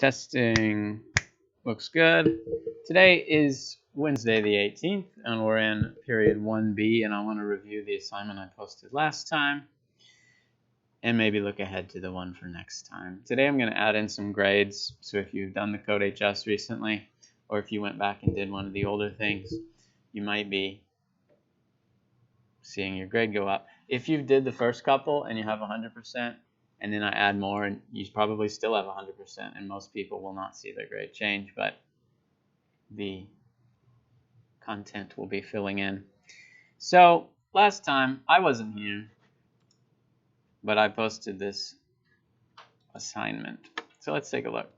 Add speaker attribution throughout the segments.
Speaker 1: Testing looks good. Today is Wednesday the 18th, and we're in period 1B, and I want to review the assignment I posted last time and maybe look ahead to the one for next time. Today I'm going to add in some grades, so if you've done the CodeHS recently, or if you went back and did one of the older things, you might be seeing your grade go up. If you did the first couple and you have 100%, and then I add more, and you probably still have 100%, and most people will not see their grade change, but the content will be filling in. So last time I wasn't here, but I posted this assignment. So let's take a look.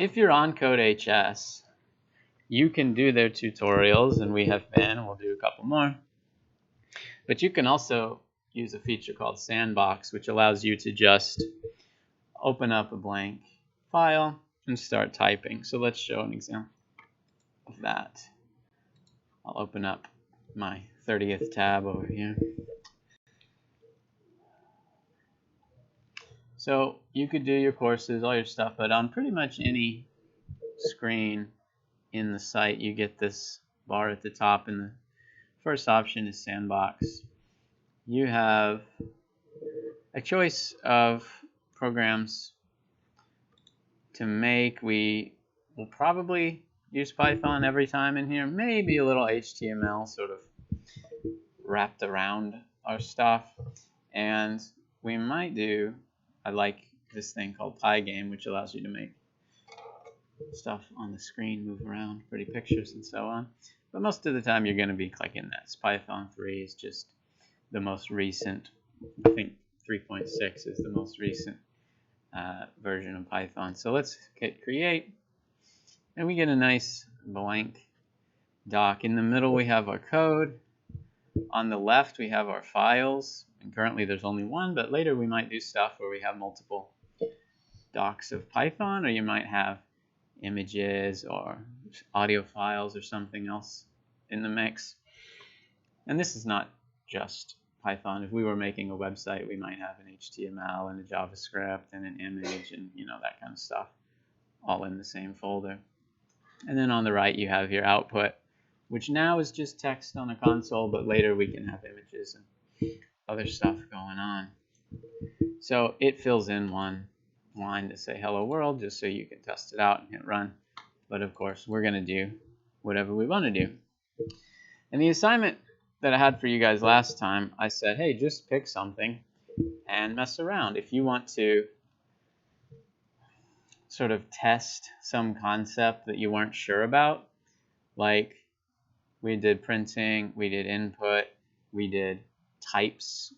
Speaker 1: If you're on CodeHS, you can do their tutorials, and we have been, and we'll do a couple more. But you can also use a feature called Sandbox, which allows you to just open up a blank file and start typing. So let's show an example of that. I'll open up my 30th tab over here. So you could do your courses, all your stuff, but on pretty much any screen in the site, you get this bar at the top, and the first option is Sandbox. You have a choice of programs to make. We will probably use Python every time in here, maybe a little HTML sort of wrapped around our stuff, and we might do, I like this thing called Pygame, which allows you to make stuff on the screen move around, pretty pictures and so on. But most of the time you're going to be clicking this. Python 3 is just the most recent. I think 3.6 is the most recent version of Python. So let's hit create, and we get a nice blank doc. In the middle we have our code. On the left we have our files, and currently there's only one, but later we might do stuff where we have multiple docs of Python, or you might have images or audio files or something else in the mix. And this is not just Python. If we were making a website, we might have an HTML and a JavaScript and an image and that kind of stuff all in the same folder. And then on the right you have your output, which now is just text on a console, but later we can have images and other stuff going on. So it fills in one line to say hello world, just so you can test it out and hit run. But of course we're going to do whatever we want to do. And the assignment that I had for you guys last time, I said, hey, just pick something and mess around. If you want to sort of test some concept that you weren't sure about, like we did printing, we did input, we did types,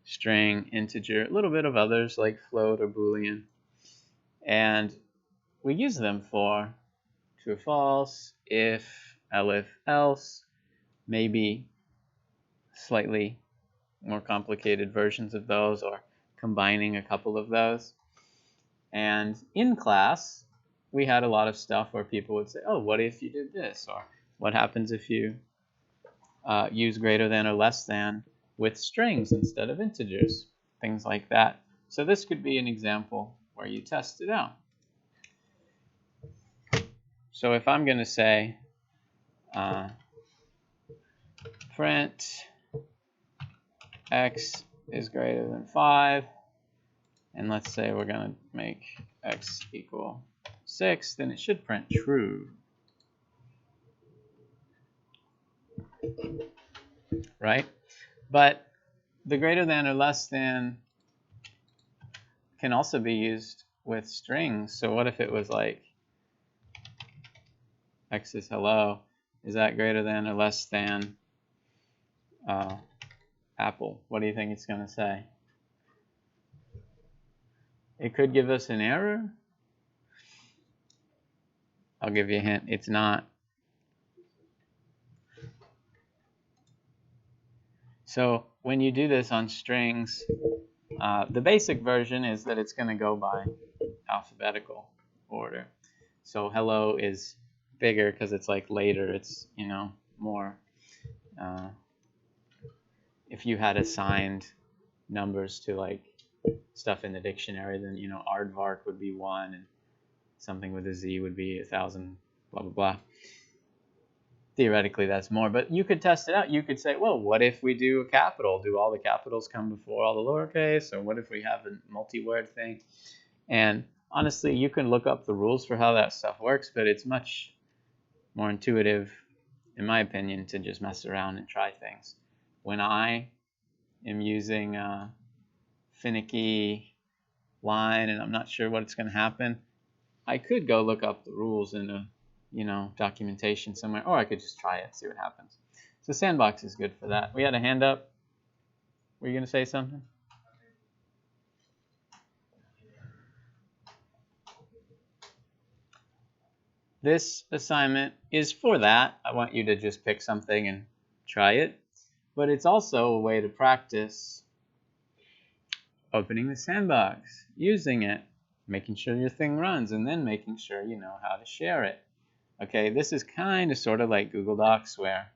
Speaker 1: string, integer, a little bit of others like float or boolean, and we use them for true, false, if, elif, else, maybe slightly more complicated versions of those, or combining a couple of those. And in class we had a lot of stuff where people would say, oh, what if you did this, or what happens if you use greater than or less than with strings instead of integers, things like that. So this could be an example where you test it out. So if I'm going to say print x is greater than 5, and let's say we're going to make x equal 6, then it should print true. Right? But the greater than or less than can also be used with strings. So what if it was like x is hello? Is that greater than or less than apple? What do you think it's going to say? It could give us an error. I'll give you a hint. It's not. So when you do this on strings, the basic version is that it's going to go by alphabetical order. So hello is bigger because it's like later. It's more. If you had assigned numbers to like stuff in the dictionary, then aardvark would be 1 and something with a Z would be 1,000, blah, blah, blah. Theoretically, that's more, but you could test it out. You could say, well, what if we do a capital? Do all the capitals come before all the lowercase? Or what if we have a multi-word thing? And honestly, you can look up the rules for how that stuff works, but it's much more intuitive, in my opinion, to just mess around and try things. When I am using a finicky line and I'm not sure what's going to happen, I could go look up the rules in a documentation somewhere, or I could just try it, see what happens. So Sandbox is good for that. We had a hand up. Were you going to say something? This assignment is for that. I want you to just pick something and try it. But it's also a way to practice opening the sandbox, using it, making sure your thing runs, and then making sure you know how to share it. Okay, this is kind of sort of like Google Docs, where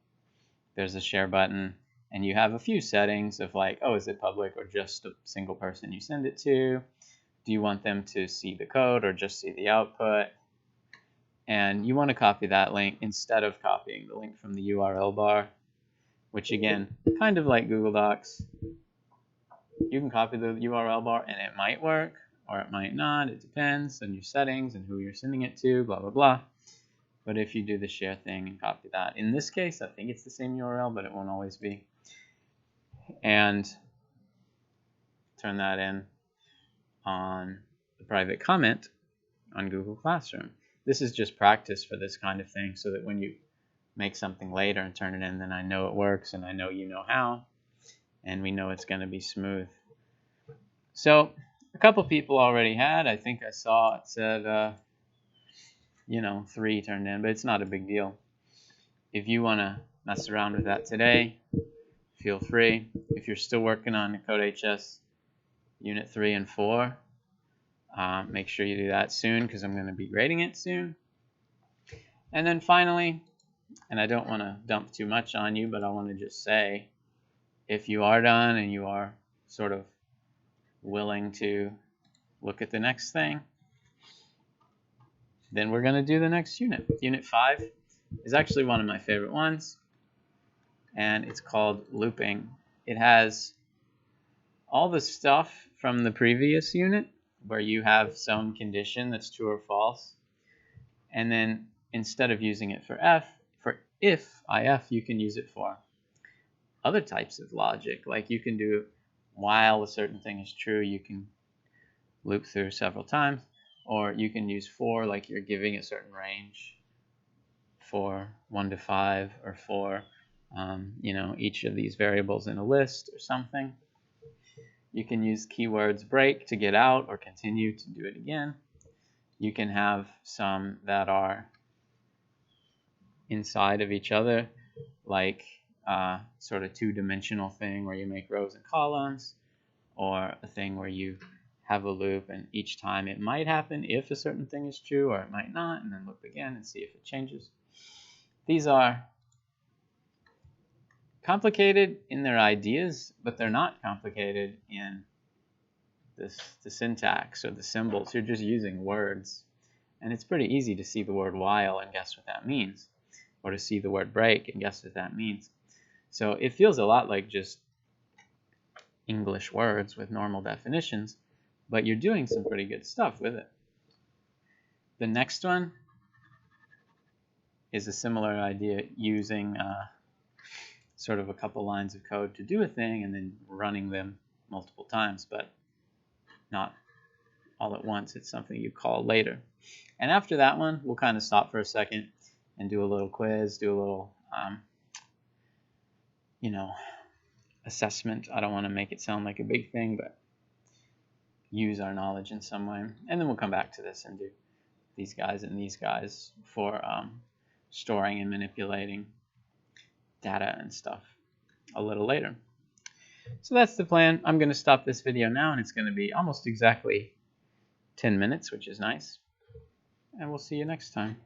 Speaker 1: there's a share button and you have a few settings of like, oh, is it public or just a single person you send it to? Do you want them to see the code or just see the output? And you want to copy that link instead of copying the link from the URL bar, which again, kind of like Google Docs. You can copy the URL bar and it might work or it might not. It depends on your settings and who you're sending it to, blah, blah, blah. But if you do the share thing and copy that, in this case, I think it's the same URL, but it won't always be. And turn that in on the private comment on Google Classroom. This is just practice for this kind of thing so that when you make something later and turn it in, then I know it works and I know you know how, and we know it's going to be smooth. So a couple people already had. I think I saw it said 3 turned in, but it's not a big deal. If you want to mess around with that today, feel free. If you're still working on CodeHS Unit 3 and 4, make sure you do that soon because I'm going to be grading it soon. And then finally, and I don't want to dump too much on you, but I want to just say, if you are done and you are sort of willing to look at the next thing, then we're going to do the next unit. Unit 5 is actually one of my favorite ones, and it's called looping. It has all the stuff from the previous unit where you have some condition that's true or false, and then instead of using it for if, you can use it for other types of logic. Like you can do while a certain thing is true, you can loop through several times. Or you can use for, like you're giving a certain range for 1 to 5, or for each of these variables in a list or something. You can use keywords break to get out or continue to do it again. You can have some that are inside of each other, like sort of two-dimensional thing where you make rows and columns, or a thing where you have a loop and each time it might happen if a certain thing is true, or it might not, and then loop again and see if it changes. These are complicated in their ideas, but they're not complicated in the syntax or the symbols. You're just using words, and it's pretty easy to see the word while and guess what that means, or to see the word break and guess what that means. So it feels a lot like just English words with normal definitions, but you're doing some pretty good stuff with it. The next one is a similar idea, using sort of a couple lines of code to do a thing and then running them multiple times, but not all at once. It's something you call later. And after that one, we'll kind of stop for a second and do a little quiz, do a little assessment. I don't want to make it sound like a big thing, but use our knowledge in some way. And then we'll come back to this and do these guys and these guys for storing and manipulating data and stuff a little later. So that's the plan. I'm going to stop this video now, and it's going to be almost exactly 10 minutes, which is nice. And we'll see you next time.